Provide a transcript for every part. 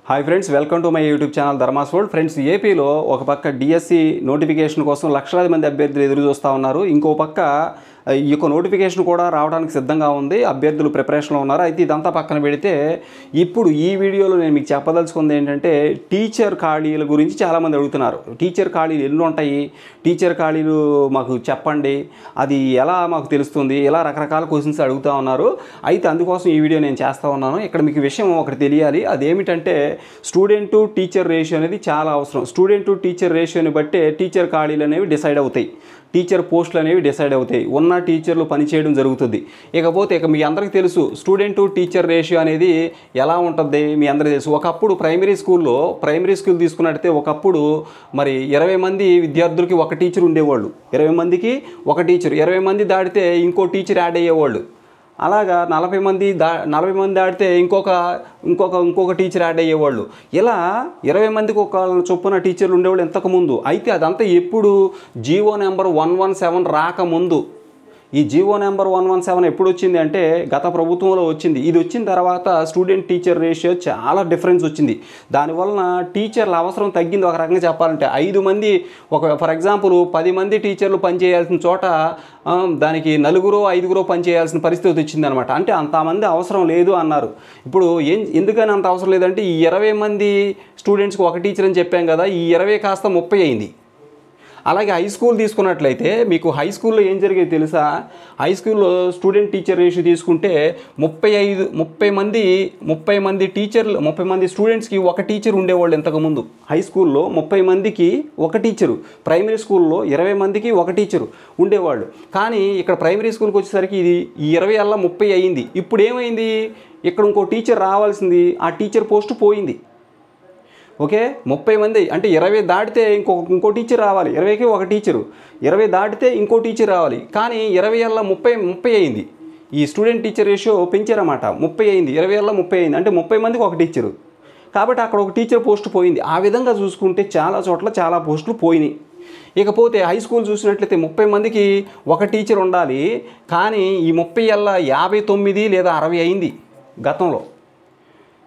Hi friends, welcome to my YouTube channel Dharma's world. Friends, ఏపీలో ఒక పక్క డిఎస్సి నోటిఫికేషన్ కోసం లక్షలాది మంది అభ్యర్థులు ఎదురు చూస్తూ ఉన్నారు. ఇంకో పక్క ఈ యొక్క నోటిఫికేషన్ కూడా రావడానికి సిద్ధంగా ఉంది. అభ్యర్థులు ప్రిపరేషన్లో ఉన్నారు. అయితే ఇదంతా పక్కన పెడితే ఇప్పుడు ఈ వీడియోలో నేను మీకు చెప్పదలుచుకుంది ఏంటంటే టీచర్ ఖాళీల గురించి చాలామంది అడుగుతున్నారు. టీచర్ ఖాళీలు ఎన్ని ఉంటాయి, టీచర్ ఖాళీలు మాకు చెప్పండి, అది ఎలా మాకు తెలుస్తుంది, ఇలా రకరకాల క్వశ్చన్స్ అడుగుతూ ఉన్నారు. అయితే అందుకోసం ఈ వీడియో నేను చేస్తూ ఉన్నాను. ఇక్కడ మీకు విషయం ఒకటి తెలియాలి. అదేమిటంటే స్టూడెంట్ టు టీచర్ రేషియో అనేది చాలా అవసరం. స్టూడెంట్ టు టీచర్ రేషియోని బట్టే టీచర్ ఖాళీలు అనేవి డిసైడ్ అవుతాయి, టీచర్ పోస్టులు అనేవి డిసైడ్ అవుతాయి, ఉన్న టీచర్లు పనిచేయడం జరుగుతుంది. ఇకపోతే మీ అందరికీ తెలుసు స్టూడెంట్ టు టీచర్ రేషియో అనేది ఎలా ఉంటుంది, మీ అందరికీ తెలుసు. ఒకప్పుడు ప్రైమరీ స్కూల్ తీసుకున్నట్టయితే ఒకప్పుడు మరి 20 మంది విద్యార్థులకి ఒక టీచర్ ఉండేవాళ్ళు. 20 మందికి ఒక టీచర్, 20 మంది దాటితే ఇంకో టీచర్ యాడ్ అయ్యేవాళ్ళు. అలాగా 40 మంది దాటితే ఇంకొక టీచర్ యాడ్ అయ్యేవాళ్ళు. ఇలా 20 మందికి ఒక చొప్పున టీచర్లు ఉండేవాళ్ళు ఇంతకుముందు. అయితే అదంతా ఎప్పుడు జీవో నెంబర్ 117 రాకముందు. ఈ జీవో నెంబర్ 117 ఎప్పుడు వచ్చింది అంటే గత ప్రభుత్వంలో వచ్చింది. ఇది వచ్చిన తర్వాత స్టూడెంట్ టీచర్ రేషియో చాలా డిఫరెన్స్ వచ్చింది. దానివలన టీచర్ల అవసరం తగ్గింది. ఒక రకంగా చెప్పాలంటే 5 మంది, ఫర్ ఎగ్జాంపుల్ 10 మంది టీచర్లు పనిచేయాల్సిన చోట దానికి 4-5 పనిచేయాల్సిన పరిస్థితి వచ్చిందనమాట. అంటే అంతమంది అవసరం లేదు అన్నారు. ఇప్పుడు ఎందుకని అంత అవసరం లేదంటే ఈ 20 మంది స్టూడెంట్స్కి ఒక టీచర్ అని చెప్పాం కదా, ఈ 20 కాస్త 30 అయింది. అలాగే హై స్కూల్ తీసుకున్నట్లయితే మీకు హై స్కూల్లో ఏం జరిగేది తెలుసా? హై స్కూల్లో స్టూడెంట్ టీచర్ రేషియో తీసుకుంటే 30 మంది స్టూడెంట్స్కి ఒక టీచర్ ఉండేవాళ్ళు ఇంతకుముందు. హై స్కూల్లో 30 మందికి ఒక టీచరు, ప్రైమరీ స్కూల్లో 20 మందికి ఒక టీచరు ఉండేవాళ్ళు. కానీ ఇక్కడ ప్రైమరీ స్కూల్కి వచ్చేసరికి ఇది 20 అలా 30 అయింది. ఇప్పుడు ఏమైంది, ఇక్కడ ఇంకో టీచర్ రావాల్సింది, ఆ టీచర్ పోస్ట్ పోయింది. ఓకే, 30 మంది అంటే 20 దాటితే ఇంకో టీచర్ రావాలి. 20కి ఒక టీచరు, 20 దాటితే ఇంకో టీచర్ రావాలి. కానీ 20 అలా 30 అయింది. ఈ స్టూడెంట్ టీచర్ రేషియో పెంచారన్నమాట. 30 అయింది, 20 అలా 30 అయింది, అంటే 30 మందికి ఒక టీచరు. కాబట్టి అక్కడ ఒక టీచర్ పోస్ట్ పోయింది. ఆ విధంగా చూసుకుంటే చాలా చోట్ల చాలా పోస్టులు పోయినాయి. ఇకపోతే హై స్కూల్ చూసినట్లయితే 30 మందికి ఒక టీచర్ ఉండాలి. కానీ ఈ 30 అలా 59 లేదా 60 అయింది. గతంలో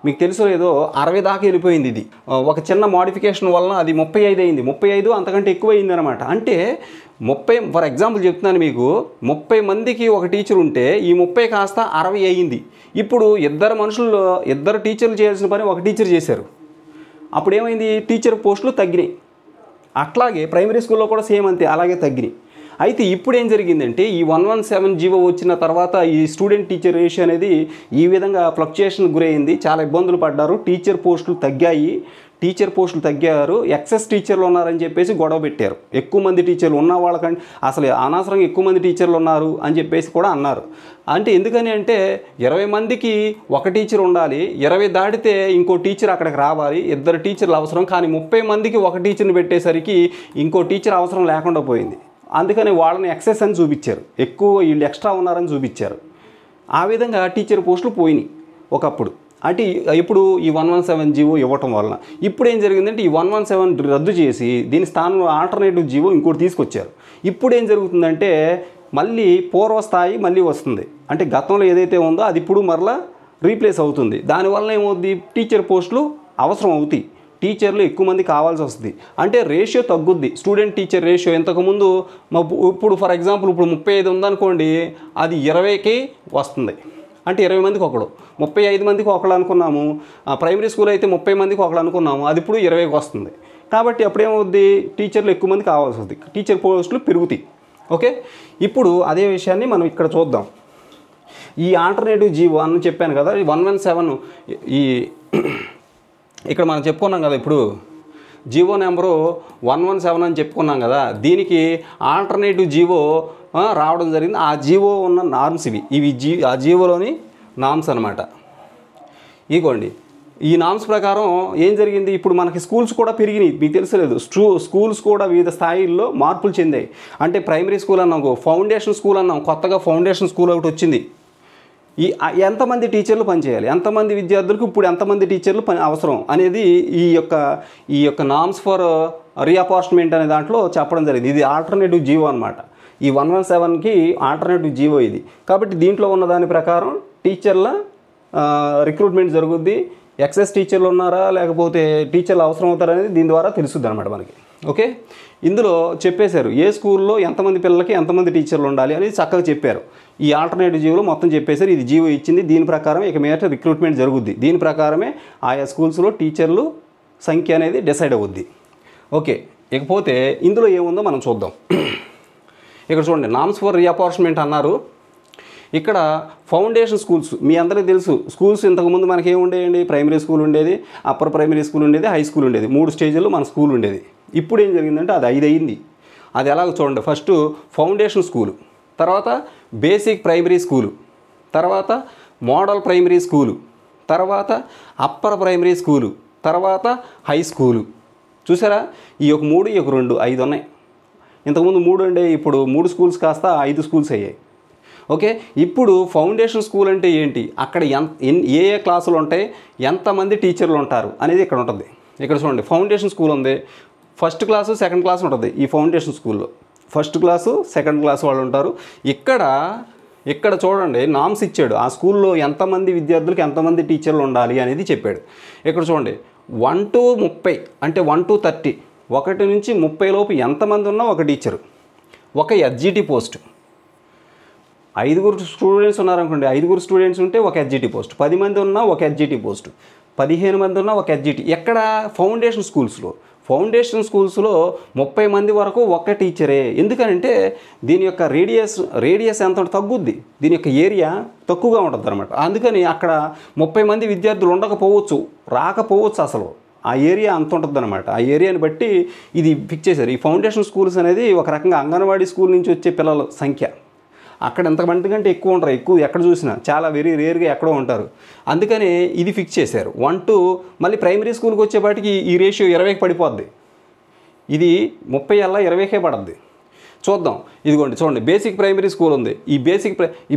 మీకు తెలుసో లేదో 60 దాకా వెళ్ళిపోయింది. ఇది ఒక చిన్న మోడిఫికేషన్ వలన అది 35 అయింది. 35 అంతకంటే ఎక్కువ అయింది అనమాట. అంటే 30, ఫర్ ఎగ్జాంపుల్ చెప్తున్నాను మీకు, 30 మందికి ఒక టీచర్ ఉంటే ఈ 30 కాస్త 60 అయ్యింది. ఇప్పుడు ఇద్దరు టీచర్లు చేయాల్సిన పని ఒక టీచర్ చేశారు. అప్పుడు ఏమైంది, టీచర్ పోస్టులు తగ్గినాయి. అట్లాగే ప్రైమరీ స్కూల్లో కూడా సేమ్ అంతే, అలాగే తగ్గినాయి. అయితే ఇప్పుడు ఏం జరిగిందంటే ఈ 117 జీవో వచ్చిన తర్వాత ఈ స్టూడెంట్ టీచర్ రేషియో అనేది ఈ విధంగా ఫ్లక్చుయేషన్ గురైంది. చాలా ఇబ్బందులు పడ్డారు. టీచర్ పోస్టులు తగ్గారు. ఎక్సెస్ టీచర్లు ఉన్నారని చెప్పేసి గొడవ పెట్టారు. ఎక్కువ మంది టీచర్లు ఉన్న వాళ్ళకంటే అసలు అనవసరంగా ఎక్కువ మంది టీచర్లు ఉన్నారు అని చెప్పేసి కూడా అన్నారు. అంటే ఎందుకని అంటే 20 మందికి ఒక టీచర్ ఉండాలి, 20 దాటితే ఇంకో టీచర్ అక్కడికి రావాలి, 2 టీచర్లు అవసరం. కానీ 30 మందికి ఒక టీచర్ని పెట్టేసరికి ఇంకో టీచర్ అవసరం లేకుండా పోయింది. అందుకని వాళ్ళని ఎక్సెస్ అని చూపించారు, ఎక్కువ వీళ్ళు ఎక్స్ట్రా ఉన్నారని చూపించారు. ఆ విధంగా టీచర్ పోస్టులు పోయినాయి ఒకప్పుడు. అంటే ఇప్పుడు ఈ 117 జీవో ఇవ్వటం వలన ఇప్పుడు ఏం జరిగిందంటే ఈ 117 రద్దు చేసి దీని స్థానంలో ఆల్టర్నేటివ్ జీవో ఇంకోటి తీసుకొచ్చారు. ఇప్పుడు ఏం జరుగుతుందంటే మళ్ళీ పూర్వస్థాయి మళ్ళీ వస్తుంది. అంటే గతంలో ఏదైతే ఉందో అది ఇప్పుడు మరలా రీప్లేస్ అవుతుంది. దానివల్ల ఏమవుద్ది, టీచర్ పోస్టులు అవసరం అవుతాయి, టీచర్లు ఎక్కువ మంది కావాల్సి వస్తుంది. అంటే రేషియో తగ్గుద్ది. స్టూడెంట్ టీచర్ రేషియో ఇంతకుముందు ఇప్పుడు ఫర్ ఎగ్జాంపుల్ ఇప్పుడు 35 ఉందనుకోండి, అది 20కి వస్తుంది. అంటే 20 మందికి ఒకడు, 35 మందికి ఒకడు అనుకున్నాము. ప్రైమరీ స్కూల్ అయితే 30 మందికి ఒకడు అనుకున్నాము, అది ఇప్పుడు 20కి వస్తుంది. కాబట్టి అప్పుడేమవుద్ది, టీచర్లు ఎక్కువ మంది కావాల్సి వస్తుంది, టీచర్ పోస్టులు పెరుగుతాయి. ఓకే, ఇప్పుడు అదే విషయాన్ని మనం ఇక్కడ చూద్దాం. ఈ ఆల్టర్నేటివ్ జీవో అని చెప్పాను కదా, 117 ఈ ఇక్కడ మనం చెప్పుకున్నాం కదా, ఇప్పుడు జీవో నెంబరు 117 అని చెప్పుకున్నాం కదా, దీనికి ఆల్టర్నేటివ్ జీవో రావడం జరిగింది. ఆ జీవో ఉన్న నార్మ్స్ ఇవి ఆ జీవోలోని నామ్స్ అనమాట. ఇగోండి, ఈ నామ్స్ ప్రకారం ఏం జరిగింది, ఇప్పుడు మనకి స్కూల్స్ కూడా పెరిగినాయి. మీకు తెలుసలేదు, స్కూల్స్ కూడా వివిధ స్థాయిల్లో మార్పులు చెందాయి. అంటే ప్రైమరీ స్కూల్ అన్నాం, ఫౌండేషన్ స్కూల్ అన్నాం, కొత్తగా ఫౌండేషన్ స్కూల్ ఒకటి వచ్చింది. ఎంతమంది టీచర్లు పనిచేయాలి, ఎంతమంది విద్యార్థులకు ఇప్పుడు ఎంతమంది టీచర్లు అవసరం అనేది ఈ యొక్క నామ్స్ ఫర్ రీఅపార్ట్మెంట్ అనే దాంట్లో చెప్పడం జరిగింది. ఇది ఆల్టర్నేటివ్ జీవో అనమాట. ఈ 117కి ఆల్టర్నేటివ్ జీవో ఇది. కాబట్టి దీంట్లో ఉన్న దాని ప్రకారం టీచర్ల రిక్రూట్మెంట్ జరుగుద్ది. ఎక్సెస్ టీచర్లు ఉన్నారా లేకపోతే టీచర్లు అవసరం అవుతారా అనేది దీని ద్వారా తెలుస్తుంది అనమాట మనకి. ఓకే, ఇందులో చెప్పేశారు ఏ స్కూల్లో ఎంతమంది పిల్లలకి ఎంతమంది టీచర్లు ఉండాలి అనేది చక్కగా చెప్పారు. ఈ ఆల్టర్నేటివ్ జీవోలో మొత్తం చెప్పేశారు. ఇది జీవో ఇచ్చింది, దీని ప్రకారం ఇక మీద రిక్రూట్మెంట్ జరుగుద్ది. దీని ప్రకారమే ఆయా స్కూల్స్లో టీచర్లు సంఖ్య అనేది డిసైడ్ అవుద్ది. ఓకే, ఇకపోతే ఇందులో ఏముందో మనం చూద్దాం. ఇక్కడ చూడండి, నామ్స్ ఫర్ రీఅపార్ట్మెంట్ అన్నారు. ఇక్కడ ఫౌండేషన్ స్కూల్స్ మీ అందరికీ తెలుసు. స్కూల్స్ ఇంతకుముందు మనకి ఏముండేయండి, ప్రైమరీ స్కూల్ ఉండేది, అప్పర్ ప్రైమరీ స్కూల్ ఉండేది, హై స్కూల్ ఉండేది. 3 స్టేజ్లో మన స్కూల్ ఉండేది. ఇప్పుడు ఏం జరిగిందంటే అది 5 అయింది. అది ఎలాగ చూడండి, ఫస్ట్ ఫౌండేషన్ స్కూలు, తర్వాత బేసిక్ ప్రైమరీ స్కూలు, తర్వాత మోడల్ ప్రైమరీ స్కూలు, తర్వాత అప్పర్ ప్రైమరీ స్కూలు, తర్వాత హై స్కూలు. చూసారా, ఈ ఒక 3 ఈ ఒక 2 5 ఉన్నాయి. ఇంతకుముందు 3 ఉండే, ఇప్పుడు 3 స్కూల్స్ కాస్త 5 స్కూల్స్ అయ్యాయి. ఓకే, ఇప్పుడు ఫౌండేషన్ స్కూల్ అంటే ఏంటి, అక్కడ ఏ క్లాసులు ఉంటాయి, ఎంతమంది టీచర్లు ఉంటారు అనేది ఇక్కడ ఉంటుంది. ఇక్కడ చూడండి, ఫౌండేషన్ స్కూల్ ఉంది, ఫస్ట్ క్లాసు సెకండ్ క్లాస్ ఉంటుంది. ఈ ఫౌండేషన్ స్కూల్లో ఫస్ట్ క్లాసు సెకండ్ క్లాస్ వాళ్ళు ఉంటారు. ఇక్కడ చూడండి నామ్స్ ఇచ్చాడు, ఆ స్కూల్లో ఎంతమంది విద్యార్థులకు ఎంతమంది టీచర్లు ఉండాలి అనేది చెప్పాడు. ఇక్కడ చూడండి 1 to 30 అంటే 1 to 30, 1 నుంచి 30 లోపు ఎంతమంది ఉన్నా ఒక టీచరు, ఒక ఎస్జిటి పోస్ట్. 5 స్టూడెంట్స్ ఉన్నారనుకోండి, 5 స్టూడెంట్స్ ఉంటే ఒక ఎస్జిటి పోస్ట్, 10 మంది ఉన్నా ఒక ఎస్జిటి పోస్ట్, 15 మంది ఉన్నా ఒక ఎస్జిటి. ఎక్కడ ఫౌండేషన్ స్కూల్స్లో 30 మంది వరకు ఒక టీచరే. ఎందుకంటే దీని యొక్క రేడియస్ ఎంత తగ్గుద్ది, దీని యొక్క ఏరియా తక్కువగా ఉంటుంది అనమాట. అందుకని అక్కడ 30 మంది విద్యార్థులు ఉండకపోవచ్చు, రాకపోవచ్చు, అసలు ఆ ఏరియా అంత ఉంటుంది అనమాట. ఆ ఏరియాని బట్టి ఇది ఫిక్స్ చేశారు. ఈ ఫౌండేషన్ స్కూల్స్ అనేది ఒక రకంగా అంగన్వాడీ స్కూల్ నుంచి వచ్చే పిల్లల సంఖ్య అక్కడ ఎంతమంది కంటే ఎక్కువ ఉంటారు. ఎక్కువ ఎక్కడ చూసినా చాలా వెరీ రేర్గా ఎక్కడో ఉంటారు. అందుకని ఇది ఫిక్స్ చేశారు 1 to. మళ్ళీ ప్రైమరీ స్కూల్కి వచ్చేపాటికి ఈ రేషియో 20కి పడిపోద్ది. ఇది 30 అలా 20కే పడుద్ది. చూద్దాం, ఇదిగోండి చూడండి, బేసిక్ ప్రైమరీ స్కూల్ ఉంది. ఈ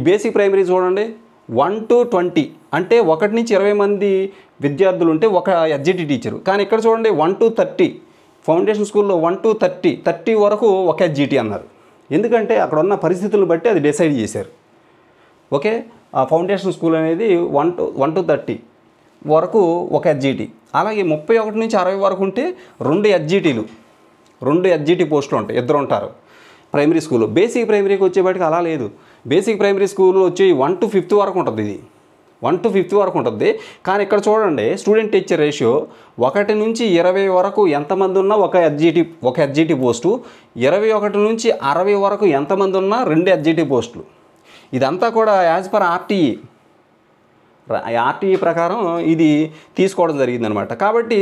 బేసిక్ ప్రైమరీ చూడండి 1 to 20 అంటే 1 నుంచి 20 మంది విద్యార్థులు ఉంటే ఒక ఎస్జిటి టీచరు. కానీ ఇక్కడ చూడండి 1 to 30, ఫౌండేషన్ స్కూల్లో 1 to 30 వరకు ఒక ఎస్జిటి అన్నారు. ఎందుకంటే అక్కడ ఉన్న పరిస్థితులను బట్టి అది డిసైడ్ చేశారు. ఓకే, ఆ ఫౌండేషన్ స్కూల్ అనేది 1 to 30 వరకు ఒక ఎస్జిటి. అలాగే 31 నుంచి 60 వరకు ఉంటే 2 ఎస్జిటి పోస్టులు ఉంటాయి, 2 ఉంటారు ప్రైమరీ స్కూల్లో. బేసిక్ ప్రైమరీకి వచ్చేపాటికి అలా లేదు. బేసిక్ ప్రైమరీ స్కూల్ వచ్చి 1 to 5 వరకు ఉంటుంది. ఇది 1 to 5 వరకు ఉంటుంది. కానీ ఇక్కడ చూడండి స్టూడెంట్ టీచర్ రేషియో 1 నుంచి 20 వరకు ఎంతమంది ఉన్నా ఒక ఎస్జిటి పోస్టు, 21 నుంచి 60 వరకు ఎంతమంది ఉన్నా 2 ఎస్జిటి పోస్టులు. ఇదంతా కూడా యాజ్ పర్ ఆర్టీఈ ప్రకారం ఇది తీసుకోవడం జరిగిందనమాట. కాబట్టి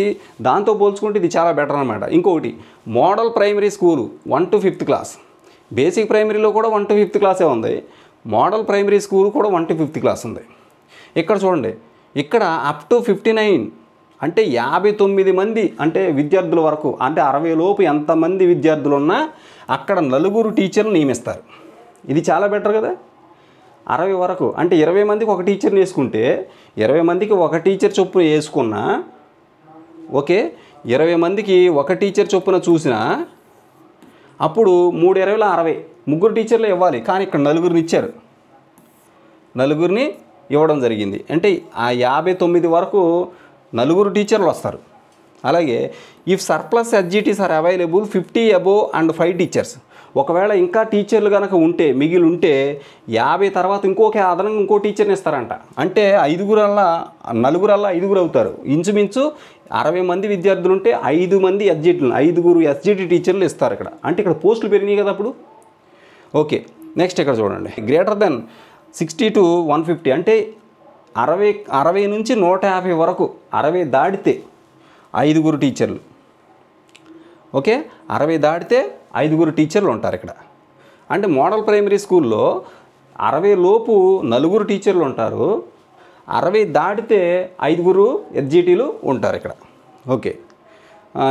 దాంతో పోల్చుకుంటే ఇది చాలా బెటర్ అనమాట. ఇంకొకటి model primary school 1 to 5th class. Basic ప్రైమరీలో కూడా 1 to 5th క్లాసే ఉంది, మోడల్ ప్రైమరీ స్కూల్ కూడా 1 to 5th క్లాస్ ఉంది. ఇక్కడ చూడండి, ఇక్కడ అప్ టు 59 అంటే 59 మంది అంటే విద్యార్థుల వరకు, అంటే 60 లోపు ఎంతమంది విద్యార్థులు ఉన్నా అక్కడ 4 టీచర్లు నియమిస్తారు. ఇది చాలా బెటర్ కదా. 60 వరకు అంటే 20 మందికి ఒక టీచర్ని వేసుకుంటే 20 మందికి ఒక టీచర్ చొప్పున వేసుకున్నా, ఓకే, 20 మందికి ఒక టీచర్ చొప్పున చూసినా అప్పుడు 3 20 60 3 టీచర్లు ఇవ్వాలి. కానీ ఇక్కడ 4 ఇచ్చారు, 4 ఇవ్వడం జరిగింది. అంటే ఆ 59 వరకు 4 టీచర్లు వస్తారు. అలాగే if surplus SGTs are available 50 above and 5 teachers. ఒకవేళ ఇంకా టీచర్లు కనుక ఉంటే మిగిలి ఉంటే 50 తర్వాత అదనంగా ఇంకో టీచర్ని ఇస్తారంట. అంటే 4 5 అవుతారు. ఇంచుమించు 60 మంది విద్యార్థులు ఉంటే 5 మంది ఎస్జిటీలు, 5 ఎస్జిటి టీచర్లు ఇస్తారు ఇక్కడ. అంటే ఇక్కడ పోస్టులు పెరిగినాయి కదా అప్పుడు. ఓకే, నెక్స్ట్ ఇక్కడ చూడండి, గ్రేటర్ దెన్ 60 to 150 అంటే 60 నుంచి 150 వరకు, 60 దాటితే 5 టీచర్లు. ఓకే, 60 దాటితే 5 టీచర్లు ఉంటారు ఇక్కడ. అంటే మోడల్ ప్రైమరీ స్కూల్లో 60 లోపు 4 టీచర్లు ఉంటారు, 60 దాటితే 5 ఎస్జిటీలు ఉంటారు ఇక్కడ. ఓకే,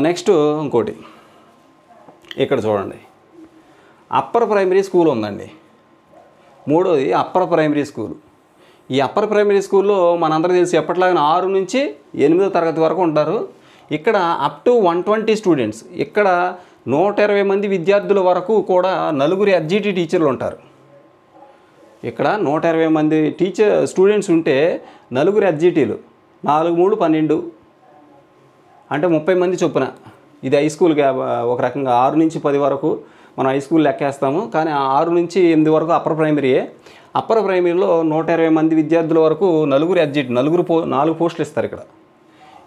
నెక్స్ట్ ఇంకోటి ఇక్కడ చూడండి, అప్పర్ ప్రైమరీ స్కూల్ ఉందండి. మూడోది అప్పర్ ప్రైమరీ స్కూల్. ఈ అప్పర్ ప్రైమరీ స్కూల్లో మనందరూ తెలిసి ఎప్పటిలాగా 6 నుంచి 8వ తరగతి వరకు ఉంటారు. ఇక్కడ అప్ టు 120 స్టూడెంట్స్. ఇక్కడ 120 మంది విద్యార్థుల వరకు కూడా 4 ఎస్జిటి టీచర్లు ఉంటారు. ఇక్కడ 120 మంది స్టూడెంట్స్ ఉంటే 4 ఎస్జిటీలు. 4 3 12 అంటే 30 మంది చొప్పున. ఇది హై స్కూల్ ఒక రకంగా 6 నుంచి 10 వరకు మనం హై స్కూల్ లెక్కేస్తాము. కానీ 6 నుంచి 8 వరకు అప్పర్ ప్రైమరీయే. అప్పర్ ప్రైమరీలో 120 మంది విద్యార్థుల వరకు నలుగురు ఎడ్జిటి 4 పోస్టులు ఇస్తారు ఇక్కడ.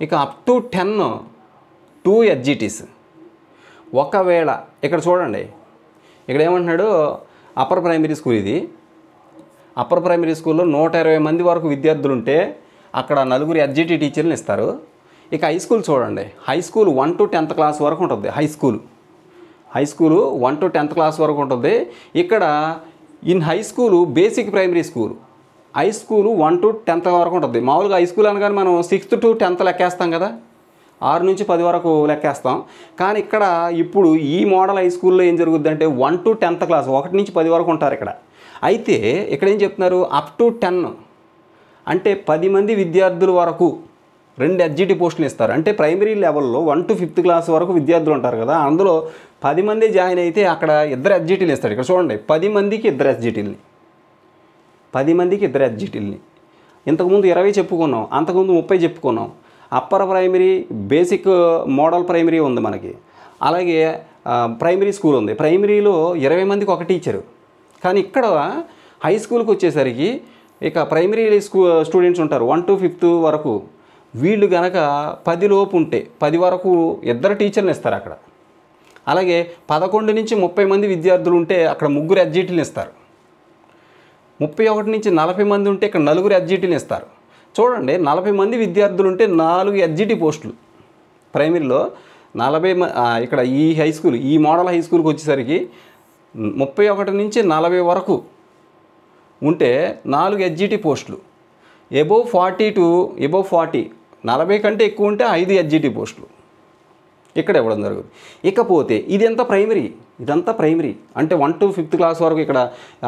ఇక అప్ టు 10 2 ఎడ్జిటీస్. ఒకవేళ ఇక్కడ చూడండి, ఇక్కడ ఏమంటున్నాడు, అప్పర్ ప్రైమరీ స్కూల్ ఇది. అప్పర్ ప్రైమరీ స్కూల్లో 120 మంది వరకు విద్యార్థులు ఉంటే అక్కడ నలుగురు ఎడ్జిటి టీచర్లు ఇస్తారు. ఇక హై స్కూల్ చూడండి, high school 1 to 10th class వరకు ఉంటుంది. High school 1 to 10th class వరకు ఉంటుంది. ఇక్కడ high school basic primary school, high school 1 to 10th వరకు ఉంటుంది. మామూలుగా హై స్కూల్ అనగానే మనం 6th to 10th లెక్కేస్తాం కదా, 6 నుంచి 10 వరకు లెక్కేస్తాం. కానీ ఇక్కడ ఇప్పుడు ఈ మోడల్ హై స్కూల్లో ఏం జరుగుద్దంటే 1 to 10th క్లాస్, 1 నుంచి 10 వరకు ఉంటారు ఇక్కడ. అయితే ఇక్కడ ఏం చెప్తున్నారు, అప్ టు 10 అంటే 10 మంది విద్యార్థుల వరకు 2 ఎడ్జిటి పోస్టులు ఇస్తారు. అంటే ప్రైమరీ లెవెల్లో 1 to 5th క్లాస్ వరకు విద్యార్థులు ఉంటారు కదా, అందులో 10 మంది జాయిన్ అయితే అక్కడ 2 ఎడ్జిటీలు ఇస్తాడు. ఇక్కడ చూడండి, 10 మందికి 2 ఎడ్జిటీలని, 10 మందికి 2 ఎడ్జిటీలని. ఇంతకుముందు 20 చెప్పుకున్నాం, అంతకుముందు 30 చెప్పుకున్నాం. Upper primary, basic model primary ఉంది మనకి, అలాగే ప్రైమరీ స్కూల్ ఉంది. ప్రైమరీలో 20 మందికి ఒక టీచరు. కానీ ఇక్కడ హై స్కూల్కి వచ్చేసరికి ఇక ప్రైమరీ స్టూడెంట్స్ ఉంటారు 1 to 5th వరకు. వీళ్ళు కనుక 10 లోపు ఉంటే 10 వరకు 2 టీచర్లు ఇస్తారు అక్కడ. అలాగే 11 నుంచి 30 మంది విద్యార్థులు ఉంటే అక్కడ 3 ఎడ్జిటీలు ఇస్తారు. 31 నుంచి 40 మంది ఉంటే ఇక్కడ 4 ఎడ్జిటీలు ఇస్తారు. చూడండి, 40 మంది విద్యార్థులు ఉంటే 4 ఎడ్జిటి పోస్టులు ప్రైమరీలో. 40 ఇక్కడ ఈ హై స్కూల్, ఈ మోడల్ హై స్కూల్కి వచ్చేసరికి 31 నుంచి 40 వరకు ఉంటే 4 ఎడ్జిటి పోస్టులు. ఎబోవ్ 40 to ఎబోవ్ 40, 40 కంటే ఎక్కువ ఉంటే 5 ఎడ్జిటి పోస్టులు ఇక్కడ ఇవ్వడం జరుగుతుంది. ఇకపోతే ఇదంతా ప్రైమరీ అంటే 1 to 5th క్లాస్ వరకు. ఇక్కడ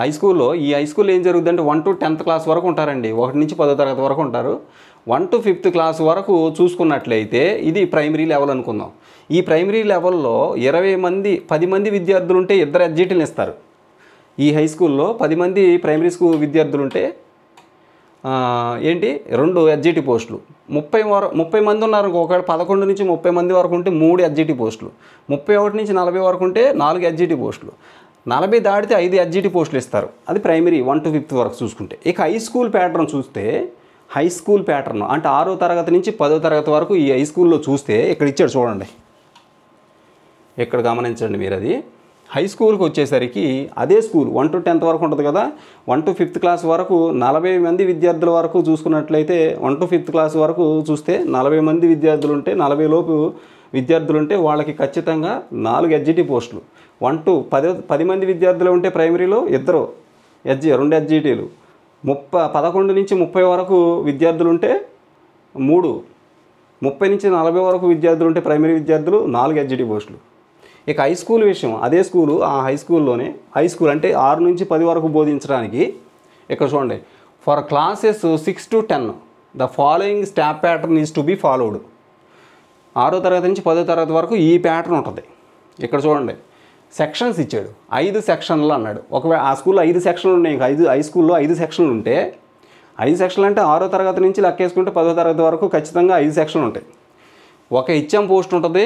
హై స్కూల్లో, ఈ హై స్కూల్లో ఏం జరుగుతుందంటే 1 to 10th క్లాస్ వరకు ఉంటారండి, 1 నుంచి 10వ తరగతి వరకు ఉంటారు. 1 to 5th క్లాస్ వరకు చూసుకున్నట్లయితే ఇది ప్రైమరీ లెవెల్ అనుకుందాం. ఈ ప్రైమరీ లెవెల్లో 10 మంది విద్యార్థులు ఉంటే 2 ఎడ్జిటీలు ఇస్తారు. ఈ హై స్కూల్లో 10 మంది ప్రైమరీ స్కూల్ విద్యార్థులు ఉంటే 2 ఎడ్జిటి పోస్టులు. 30 మంది ఉన్నారు, ఒకవేళ 11 నుంచి 30 మంది వరకు ఉంటే 3 ఎడ్జిటి పోస్టులు. 31 నుంచి 40 వరకు ఉంటే 4 ఎడ్జిటి పోస్టులు. 40 దాటితే 5 ఎడ్జిటి పోస్టులు ఇస్తారు. అది ప్రైమరీ 1 to 5th వరకు చూసుకుంటే. ఇక హై స్కూల్ ప్యాటర్న్ చూస్తే, హై స్కూల్ ప్యాటర్న్ అంటే 6వ తరగతి నుంచి 10వ తరగతి వరకు ఈ హై స్కూల్లో చూస్తే ఇక్కడ ఇచ్చాడు చూడండి, ఇక్కడ గమనించండి మీరు. అది హై స్కూల్కి వచ్చేసరికి అదే స్కూల్ 1 to 10th వరకు ఉంటుంది కదా, 1 to 5th క్లాస్ వరకు 40 మంది విద్యార్థుల వరకు చూసుకున్నట్లయితే 1 to 5th క్లాస్ వరకు చూస్తే 40 మంది విద్యార్థులు ఉంటే, 40 లోపు విద్యార్థులు ఉంటే వాళ్ళకి ఖచ్చితంగా 4 ఎడ్జిటి పోస్టులు. 1 to 10 మంది విద్యార్థులు ఉంటే ప్రైమరీలో 2 ఎడ్జిటీలు. 11 నుంచి 30 వరకు విద్యార్థులు ఉంటే 3, 30 నుంచి 40 వరకు విద్యార్థులు ఉంటే ప్రైమరీ విద్యార్థులు 4 ఎడ్జిటి పోస్టులు. ఇక హై స్కూల్ విషయం, అదే స్కూలు, ఆ హై స్కూల్లోనే హై స్కూల్ అంటే 6 నుంచి 10 వరకు బోధించడానికి ఇక్కడ చూడండి, for classes 6 to 10 the following stop pattern is to be followed. 6వ తరగతి నుంచి 10వ తరగతి వరకు ఈ ప్యాటర్న్ ఉంటుంది. ఇక్కడ చూడండి, సెక్షన్స్ ఇచ్చాడు, 5 సెక్షన్లు అన్నాడు. ఒకవేళ ఆ స్కూల్లో 5 సెక్షన్లు ఉన్నాయి, హై స్కూల్లో 5 సెక్షన్లు ఉంటే, 5 సెక్షన్లు అంటే 6వ తరగతి నుంచి లెక్కేసుకుంటే 10వ తరగతి వరకు ఖచ్చితంగా 5 సెక్షన్లు ఉంటాయి. ఒక హెచ్ఎం పోస్ట్ ఉంటుంది,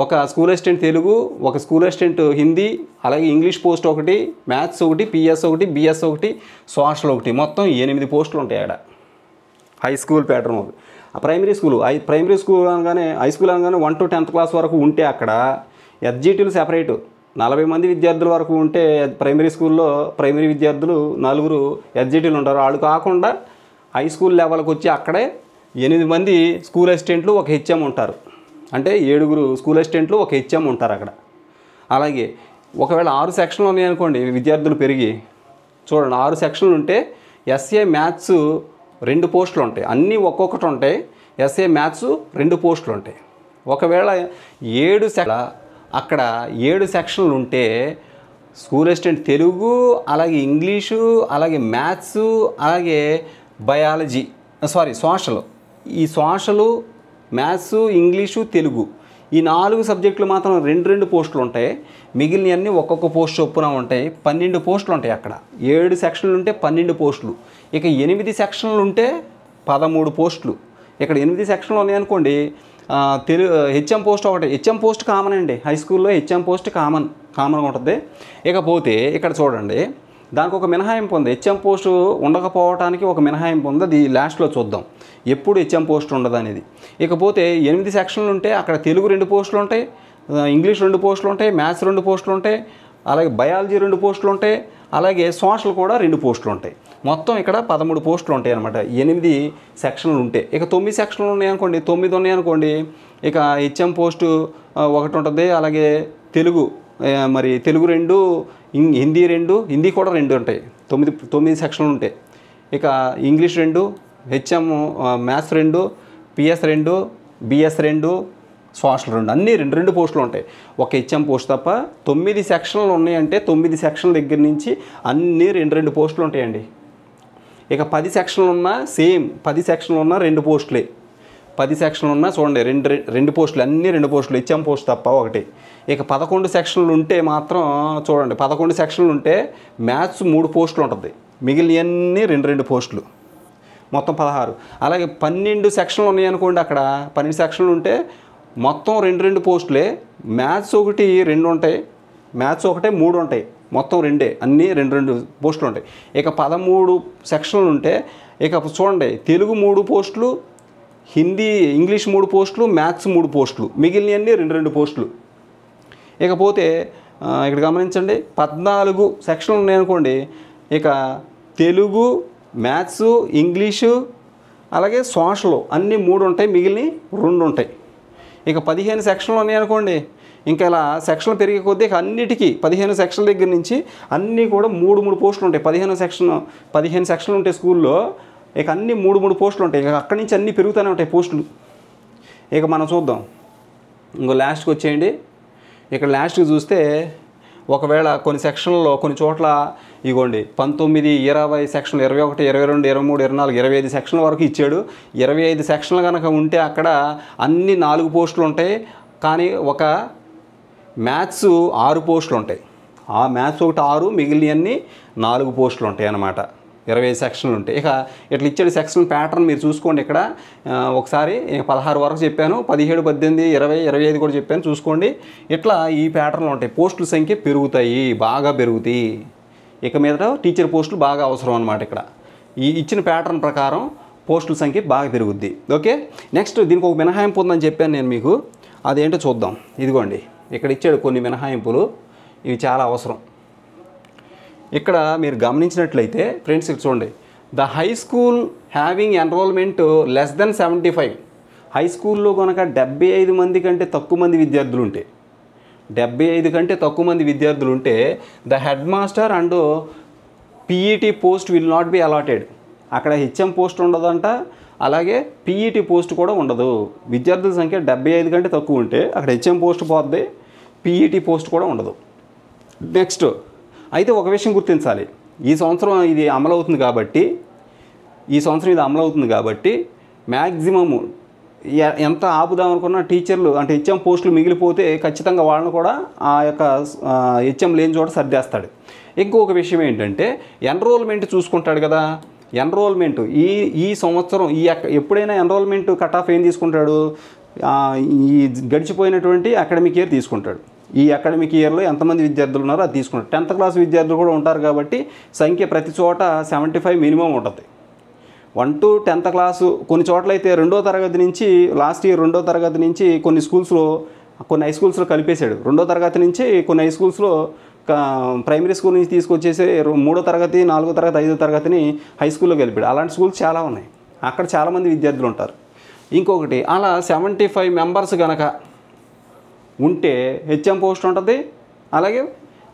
ఒక స్కూల్ అసిస్టెంట్ తెలుగు, ఒక స్కూల్ అసిస్టెంట్ హిందీ, అలాగే ఇంగ్లీష్ పోస్ట్ ఒకటి, మ్యాథ్స్ ఒకటి, పిఎస్ ఒకటి, బిఎస్ ఒకటి, సోషల్ ఒకటి, మొత్తం 8 పోస్టులు ఉంటాయి అక్కడ. హై స్కూల్ ప్యాటర్న్ ఒకటి. ఆ ప్రైమరీ స్కూల్ అనగానే, హై స్కూల్ అనగానే 1 to 10th క్లాస్ వరకు ఉంటే అక్కడ ఎడ్జిటీలు సెపరేటు. 40 మంది విద్యార్థుల వరకు ఉంటే ప్రైమరీ స్కూల్లో ప్రైమరీ విద్యార్థులు 4 ఎడ్జిటీలు ఉంటారు. వాళ్ళు కాకుండా హై స్కూల్ లెవెల్కి వచ్చి అక్కడే 8 మంది స్కూల్ అసిస్టెంట్లు, ఒక హెచ్ఎం ఉంటారు. అంటే 7 స్కూల్ అసిస్టెంట్లు, ఒక హెచ్ఎం ఉంటారు అక్కడ. అలాగే ఒకవేళ 6 సెక్షన్లు ఉన్నాయనుకోండి, విద్యార్థులు పెరిగి చూడండి, 6 సెక్షన్లు ఉంటే ఎస్ఏ మ్యాథ్స్ 2 పోస్టులు ఉంటాయి. అన్నీ ఒక్కొక్కటి ఉంటాయి. ఎస్ఏ మ్యాథ్స్ 2 పోస్టులు ఉంటాయి. ఒకవేళ 7 అక్కడ 7 సెక్షన్లు ఉంటే స్కూల్ అసిస్టెంట్ తెలుగు, అలాగే ఇంగ్లీషు, అలాగే మ్యాథ్స్, అలాగే సోషల్. ఈ సోషలు, మ్యాథ్స్, ఇంగ్లీషు, తెలుగు, ఈ 4 సబ్జెక్టులు మాత్రం 2 పోస్టులు ఉంటాయి. మిగిలినవన్నీ ఒక్కొక్క పోస్ట్ చొప్పున ఉంటాయి. 12 పోస్టులు ఉంటాయి అక్కడ. 7 సెక్షన్లు ఉంటే 12 పోస్టులు. ఇక 8 సెక్షన్లు ఉంటే 13 పోస్టులు. ఇక్కడ 8 సెక్షన్లు ఉన్నాయనుకోండి, హెచ్ఎం పోస్ట్ ఒకటి. హెచ్ఎం పోస్ట్ కామన్ అండి, హై స్కూల్లో హెచ్ఎం పోస్ట్ కామన్గా ఉంటుంది. ఇకపోతే ఇక్కడ చూడండి, దానికి ఒక మినహాయింపు ఉంది. హెచ్ఎం పోస్ట్ ఉండకపోవడానికి ఒక మినహాయింపు ఉంది, అది లాస్ట్లో చూద్దాం ఎప్పుడు హెచ్ఎం పోస్ట్ ఉండదు అనేది. ఇకపోతే 8 సెక్షన్లు ఉంటే అక్కడ తెలుగు 2 పోస్టులు ఉంటాయి, ఇంగ్లీష్ 2 పోస్టులు ఉంటాయి, మ్యాథ్స్ 2 పోస్టులు ఉంటాయి, అలాగే బయాలజీ 2 పోస్టులు ఉంటాయి, అలాగే సోషల్ కూడా 2 పోస్టులు ఉంటాయి. మొత్తం ఇక్కడ 13 పోస్టులు ఉంటాయి అనమాట 8 సెక్షన్లు ఉంటే. ఇక 9 సెక్షన్లు ఉన్నాయనుకోండి, 9 ఉన్నాయనుకోండి, ఇక హెచ్ఎం పోస్టు ఒకటి ఉంటుంది. అలాగే తెలుగు మరి తెలుగు 2, హిందీ 2, హిందీ కూడా 2 ఉంటాయి. 9 సెక్షన్లు ఉంటాయి. ఇక English 2, HM maths 2, PS 2, BS 2, social 2, అన్నీ 2 పోస్టులు ఉంటాయి. ఒక హెచ్ఎం పోస్ట్ తప్ప 9 సెక్షన్లు ఉన్నాయంటే 9 సెక్షన్ల దగ్గర నుంచి అన్నీ 2 పోస్టులు ఉంటాయండి. ఇక 10 సెక్షన్లు ఉన్నా సేమ్, 10 సెక్షన్లు ఉన్నా 2 పోస్టులే. 10 సెక్షన్లు ఉన్నా చూడండి 2 పోస్టులు, అన్నీ 2 పోస్టులు, హెచ్ఎం పోస్ట్ తప్ప ఒకటి. ఇక 11 సెక్షన్లు ఉంటే మాత్రం చూడండి, 11 సెక్షన్లు ఉంటే మ్యాథ్స్ 3 పోస్టులు ఉంటుంది, మిగిలినవన్నీ 2 పోస్టులు, మొత్తం 16. అలాగే 12 సెక్షన్లు ఉన్నాయనుకోండి, అక్కడ 12 సెక్షన్లు ఉంటే మొత్తం 2 పోస్టులే. మ్యాథ్స్ ఒకటి 2 ఉంటాయి, మ్యాథ్స్ ఒకటే 3 ఉంటాయి, మొత్తం 2, అన్నీ 2 పోస్టులు ఉంటాయి. ఇక 13 సెక్షన్లు ఉంటే ఇక చూడండి, తెలుగు 3 పోస్టులు, హిందీ ఇంగ్లీష్ 3 పోస్టులు, మ్యాథ్స్ 3 పోస్టులు, మిగిలినవన్నీ 2 పోస్టులు. ఇకపోతే ఇక్కడ గమనించండి, 14 సెక్షన్లు ఉన్నాయనుకోండి, ఇక తెలుగు, మ్యాథ్స్, ఇంగ్లీషు, అలాగే సోషల్ అన్నీ 3 ఉంటాయి, మిగిలిన 2 ఉంటాయి. ఇక 15 సెక్షన్లు ఉన్నాయనుకోండి, ఇంకా ఇలా సెక్షన్లు పెరిగే కొద్దీ ఇక అన్నిటికీ 15 సెక్షన్ల దగ్గర నుంచి అన్నీ కూడా 3 పోస్టులు ఉంటాయి. 15 సెక్షన్లు ఉంటాయి స్కూల్లో, ఇక అన్నీ 3 పోస్టులు ఉంటాయి. ఇక అక్కడి నుంచి అన్నీ పెరుగుతూనే ఉంటాయి పోస్టులు. ఇక మనం చూద్దాం, ఇంకో లాస్ట్కి వచ్చేయండి. ఇక్కడ లాస్ట్కి చూస్తే ఒకవేళ కొన్ని సెక్షన్లలో కొన్ని చోట్ల ఇగోండి 19, 20 సెక్షన్లు, 21, 22, 23, 24, 25 సెక్షన్ల వరకు ఇచ్చాడు. 25 సెక్షన్లు కనుక ఉంటే అక్కడ అన్ని 4 పోస్టులు ఉంటాయి, కానీ ఒక మ్యాథ్స్ 6 పోస్టులు ఉంటాయి. ఆ మ్యాథ్స్ ఒకటి 6, మిగిలినవన్నీ 4 పోస్టులు ఉంటాయి అన్నమాట. 25 సెక్షన్లు ఉంటాయి. ఇక ఇట్లా ఇచ్చాడు సెక్షన్ ప్యాటర్న్ మీరు చూసుకోండి. ఇక్కడ ఒకసారి 16 వరకు చెప్పాను, 17, 18, 20, 25 కూడా చెప్పాను, చూసుకోండి. ఇట్లా ఈ ప్యాటర్న్లో ఉంటాయి. పోస్టుల సంఖ్య పెరుగుతాయి, బాగా పెరుగుతాయి. ఇక మీద టీచర్ పోస్టులు బాగా అవసరం అన్నమాట. ఇక్కడ ఈ ఇచ్చిన ప్యాటర్న్ ప్రకారం పోస్టుల సంఖ్య బాగా పెరుగుద్ది. ఓకే, నెక్స్ట్ దీనికి ఒక మినహాయింపు ఉందని చెప్పాను నేను మీకు, అదేంటో చూద్దాం. ఇదిగోండి, ఇక్కడ ఇచ్చాడు కొన్ని మినహాయింపులు, ఇవి చాలా అవసరం. ఇక్కడ మీరు గమనించినట్లయితే ఫ్రెండ్స్, ఇక్కడ చూడండి, the high school having enrolment less than 75. High స్కూల్లో కనుక 75 మంది కంటే తక్కువ మంది విద్యార్థులు ఉంటే, 75 కంటే తక్కువ మంది విద్యార్థులు ఉంటే the head master and PET post will not be allotted. అక్కడ హెచ్ఎం పోస్ట్ ఉండదంట, అలాగే పీఈటీ పోస్ట్ కూడా ఉండదు. విద్యార్థుల సంఖ్య 75 కంటే తక్కువ ఉంటే అక్కడ హెచ్ఎం పోస్ట్ పోద్ది, పీఈటీ పోస్ట్ కూడా ఉండదు. నెక్స్ట్ అయితే ఒక విషయం గుర్తించాలి, ఈ సంవత్సరం ఇది అమలవుతుంది కాబట్టి మ్యాక్సిమము ఎంత ఆపుదామనుకున్న టీచర్లు అంటే హెచ్ఎం పోస్టులు మిగిలిపోతే ఖచ్చితంగా వాళ్ళని కూడా ఆ యొక్క హెచ్ఎం లేని చోట సర్దేస్తాడు. ఇంకొక విషయం ఏంటంటే ఎన్రోల్మెంట్ చూసుకుంటాడు కదా. ఎన్రోల్మెంట్ ఈ సంవత్సరం ఎప్పుడైనా ఎన్రోల్మెంట్ కట్ ఆఫ్ ఏం తీసుకుంటాడు, ఈ గడిచిపోయినటువంటి అకాడమిక్ ఇయర్ తీసుకుంటాడు. ఈ అకాడమిక్ ఇయర్లో ఎంతమంది విద్యార్థులు ఉన్నారో అది తీసుకుంటారు. 10th క్లాస్ విద్యార్థులు కూడా ఉంటారు కాబట్టి సంఖ్య ప్రతి చోట 75 మినిమం ఉంటుంది. 1 to 10th క్లాసు, కొన్ని చోట్ల అయితే 2వ తరగతి నుంచి, లాస్ట్ ఇయర్ 2వ తరగతి నుంచి కొన్ని స్కూల్స్లో, కొన్ని హై స్కూల్స్లో కలిపేశాడు. 2వ తరగతి నుంచి కొన్ని హై స్కూల్స్లో ప్రైమరీ స్కూల్ నుంచి తీసుకొచ్చేసి 3వ తరగతి, 4వ తరగతి, 5వ తరగతిని హై స్కూల్లో కలిపాడు. అలాంటి స్కూల్స్ చాలా ఉన్నాయి, అక్కడ చాలామంది విద్యార్థులు ఉంటారు. ఇంకొకటి, అలా 75 మెంబర్స్ కనుక ఉంటే హెచ్ఎం పోస్ట్ ఉంటుంది, అలాగే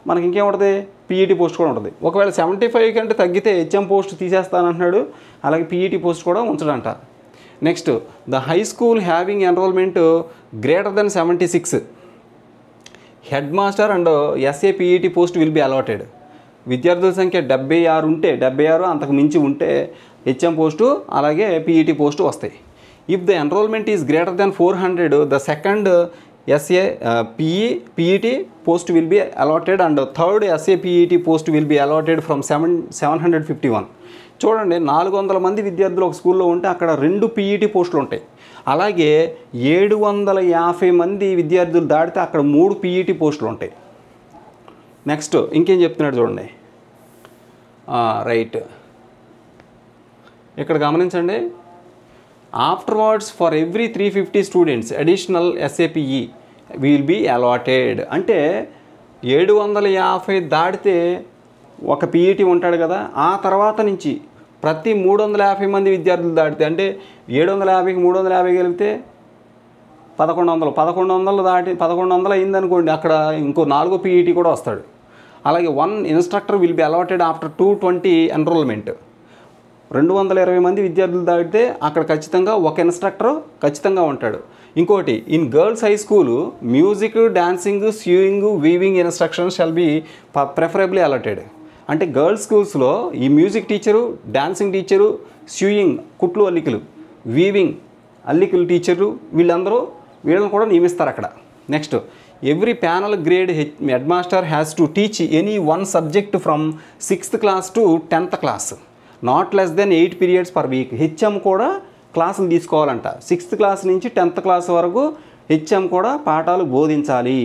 మనకి ఇంకేముంటుంది, పీఈటీ పోస్ట్ కూడా ఉంటుంది. ఒకవేళ 75 కంటే తగ్గితే హెచ్ఎం పోస్ట్ తీసేస్తానంటున్నాడు, అలాగే పీఈటీ పోస్ట్ కూడా ఉంచడంట. Next, the high school having enrollment greater than 76, head master and SA PET post will be allotted. విద్యార్థుల సంఖ్య 76 ఉంటే, 76 అంతకు మించి ఉంటే హెచ్ఎం పోస్టు అలాగే పీఈటీ పోస్టు వస్తాయి. If the enrollment is greater than 400, the second SA PET post will be allotted and third SA PET post will be allotted from 751. చూడండి 400 మంది విద్యార్థులు ఒక స్కూల్లో ఉంటే అక్కడ 2 పీఈటీ పోస్టులు ఉంటాయి. అలాగే 750 మంది విద్యార్థులు దాటితే అక్కడ 3 పీఈటీ పోస్టులు ఉంటాయి. నెక్స్ట్ ఇంకేం చెప్తున్నాడు చూడండి. రైట్, ఇక్కడ గమనించండి. Afterwards for every 350 students additional SAPE will be allotted. అంటే 750 దాటితే ఒక పీఈటీ ఉంటాడు కదా, ఆ తర్వాత నుంచి ప్రతి 350 మంది విద్యార్థులు దాటితే, అంటే 750కి 350 కలిపితే 1100 దాటి 1100 అయిందనుకోండి, అక్కడ ఇంకో 4 పీఈటీ కూడా వస్తాడు. అలాగే 1 instructor will be allotted after 220 enrolment. 220 మంది విద్యార్థులు దాటితే అక్కడ ఖచ్చితంగా ఒక ఇన్స్ట్రక్టర్ ఖచ్చితంగా ఉంటాడు. ఇంకోటి, in girls high school music, dancing, swing, weaving instruction shall be preferably allotted. అంటే గర్ల్స్ స్కూల్స్లో ఈ music teacher, dancing teacher, swing కుట్లు అల్లికలు, వీవింగ్ అల్లికలు టీచర్లు వీళ్ళని కూడా నియమిస్తారు అక్కడ. Next, every panel grade head master has to teach any 1 subject from 6th class to 10th class, not less than 8 periods per week. HM కూడా క్లాసులు తీసుకోవాలంట. 6th క్లాస్ నుంచి 10th క్లాస్ వరకు హెచ్ఎం కూడా పాఠాలు బోధించాలి.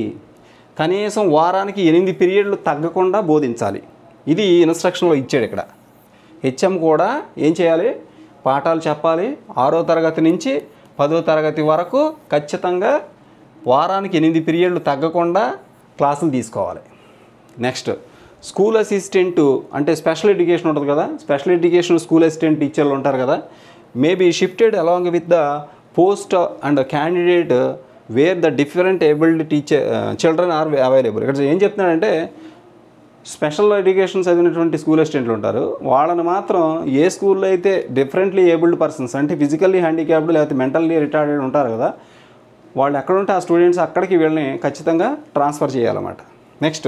కనీసం వారానికి 8 పీరియడ్లు తగ్గకుండా బోధించాలి. ఇది ఇన్స్ట్రక్షన్లో ఇచ్చాడు ఇక్కడ. హెచ్ఎం కూడా ఏం చేయాలి, పాఠాలు చెప్పాలి. 6వ తరగతి నుంచి 10వ తరగతి వరకు ఖచ్చితంగా వారానికి 8 పీరియడ్లు తగ్గకుండా క్లాసులు తీసుకోవాలి. నెక్స్ట్, స్కూల్ అసిస్టెంట్ అంటే స్పెషల్ ఎడ్యుకేషన్ ఉంటుంది కదా, స్పెషల్ ఎడ్యుకేషన్ స్కూల్ అసిస్టెంట్ టీచర్లు ఉంటారు కదా, maybe shifted along with the post and candidate where the different abled children are available. ఇక్కడ ఏం చెప్తున్నాడంటే, స్పెషల్ ఎడ్యుకేషన్ చదివినటువంటి స్కూల్ అసిస్టెంట్లు ఉంటారు, వాళ్ళని మాత్రం ఏ స్కూల్లో అయితే డిఫరెంట్లీ ఏబుల్డ్ పర్సన్స్ అంటే ఫిజికల్లీ హ్యాండిక్యాప్డ్ లేకపోతే మెంటల్లీ రిటార్డెడ్ ఉంటారు కదా, వాళ్ళు ఎక్కడుంటే ఆ స్టూడెంట్స్ అక్కడికి వీళ్ళని ఖచ్చితంగా ట్రాన్స్ఫర్ చేయాలన్నమాట. నెక్స్ట్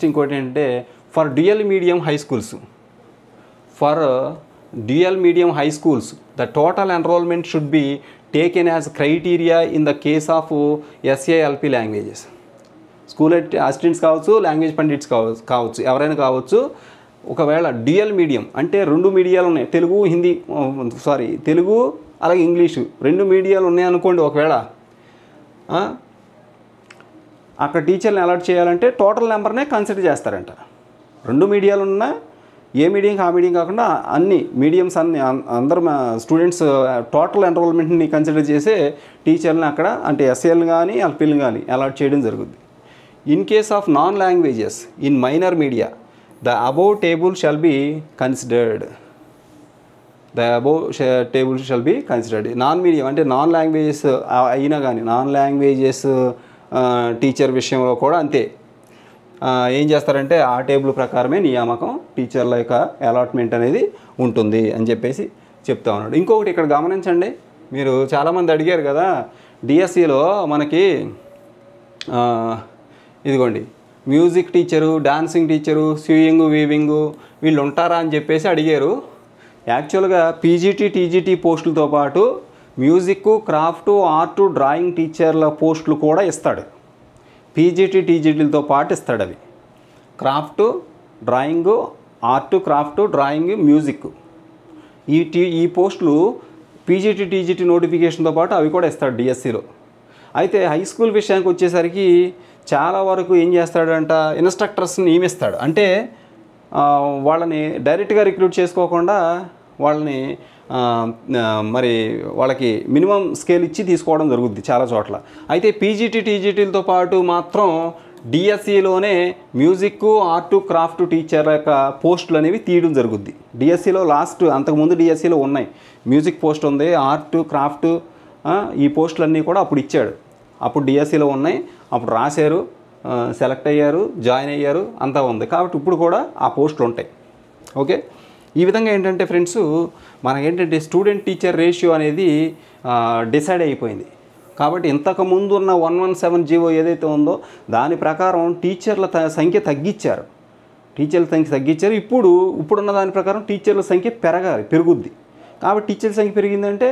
ఇంకోటి ఏంటంటే, for dual medium high schools the total enrolment should be taken as criteria in the case of SALP languages. School assistants కావచ్చు, లాంగ్వేజ్ పండిట్స్ కావచ్చు, ఎవరైనా కావచ్చు. ఒకవేళ డ్యూయల్ మీడియం అంటే 2 మీడియాలు ఉన్నాయి, తెలుగు అలాగే ఇంగ్లీషు 2 మీడియాలు ఉన్నాయనుకోండి. ఒకవేళ అక్కడ టీచర్ని అలాట్ చేయాలంటే టోటల్ నెంబర్నే కన్సిడర్ చేస్తారంట. 2 మీడియాలు ఉన్నా ఏ మీడియం ఆ మీడియం కాకుండా అన్ని మీడియంస్ అందరూ స్టూడెంట్స్ టోటల్ ఎన్రోల్మెంట్ని కన్సిడర్ చేసే టీచర్ని అక్కడ అంటే SAL కానీ LPలు కానీ అలాట్ చేయడం జరుగుద్ది. In case of non languages in minor media the above table shall be considered. Non medium అంటే నాన్ లాంగ్వేజెస్ అయినా కానీ నాన్ లాంగ్వేజెస్ టీచర్ విషయంలో కూడా అంతే. ఏం చేస్తారంటే ఆ టేబుల్ ప్రకారమే నియామకం, టీచర్ల యొక్క అలాట్మెంట్ అనేది ఉంటుంది అని చెప్పేసి చెప్తా ఉన్నాడు. ఇంకొకటి ఇక్కడ గమనించండి, మీరు చాలామంది అడిగారు కదా డిఎస్సిలో మనకి ఇదిగోండి music teacher, dancing teacher, swing, weaving వీళ్ళు ఉంటారా అని చెప్పేసి అడిగారు. యాక్చువల్గా పీజీటీ, టీజీటీ పోస్టులతో పాటు మ్యూజిక్, క్రాఫ్ట్, ఆర్ట్, డ్రాయింగ్ టీచర్ల పోస్టులు కూడా ఇస్తాడు. పీజీటీ, టీజీటీలతో పాటు ఇస్తాడు అవి. Craft, drawing, art, craft, drawing, music ఈ పోస్టులు పీజీటీ, టీజీటీ నోటిఫికేషన్తో పాటు అవి కూడా ఇస్తాడు డిఎస్సిలో. అయితే హై స్కూల్ విషయానికి వచ్చేసరికి చాలా వరకు ఏం చేస్తాడంట, ఇన్స్ట్రక్టర్స్ని నియమిస్తాడు. అంటే వాళ్ళని డైరెక్ట్గా రిక్రూట్ చేసుకోకుండా వాళ్ళని వాళ్ళకి మినిమం స్కేల్ ఇచ్చి తీసుకోవడం జరుగుద్ది చాలా చోట్ల. అయితే పీజీటీ, టీజీటీలతో పాటు మాత్రం డిఎస్సిలోనే మ్యూజిక్, ఆర్ట్, క్రాఫ్ట్ టీచర్ యొక్క పోస్టులు అనేవి తీయడం జరుగుద్ది. డిఎస్సిలో అంతకుముందు డిఎస్సిలో ఉన్నాయి, మ్యూజిక్ పోస్ట్ ఉంది, ఆర్ట్, క్రాఫ్ట్ ఈ పోస్టులన్నీ కూడా అప్పుడు ఇచ్చాడు. అప్పుడు డిఎస్సిలో ఉన్నాయి, అప్పుడు రాశారు, సెలెక్ట్ అయ్యారు, జాయిన్ అయ్యారు, అంతా ఉంది. కాబట్టి ఇప్పుడు కూడా ఆ పోస్టులు ఉంటాయి. ఓకే, ఈ విధంగా ఏంటంటే ఫ్రెండ్స్ మనకేంటంటే స్టూడెంట్ టీచర్ రేషియో అనేది డిసైడ్ అయిపోయింది. కాబట్టి ఇంతకుముందు ఉన్న 117 జీవో ఏదైతే ఉందో దాని ప్రకారం టీచర్ల సంఖ్య తగ్గించారు. ఇప్పుడున్న దాని ప్రకారం టీచర్ల సంఖ్య పెరుగుద్ది. కాబట్టి టీచర్ల సంఖ్య పెరిగిందంటే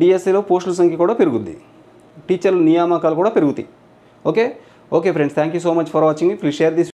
డిఎస్సిలో పోస్టుల సంఖ్య కూడా పెరుగుద్ది, టీచర్ల నియామకాలు కూడా పెరుగుతాయి. Okay friends, thank you so much for watching. Please share this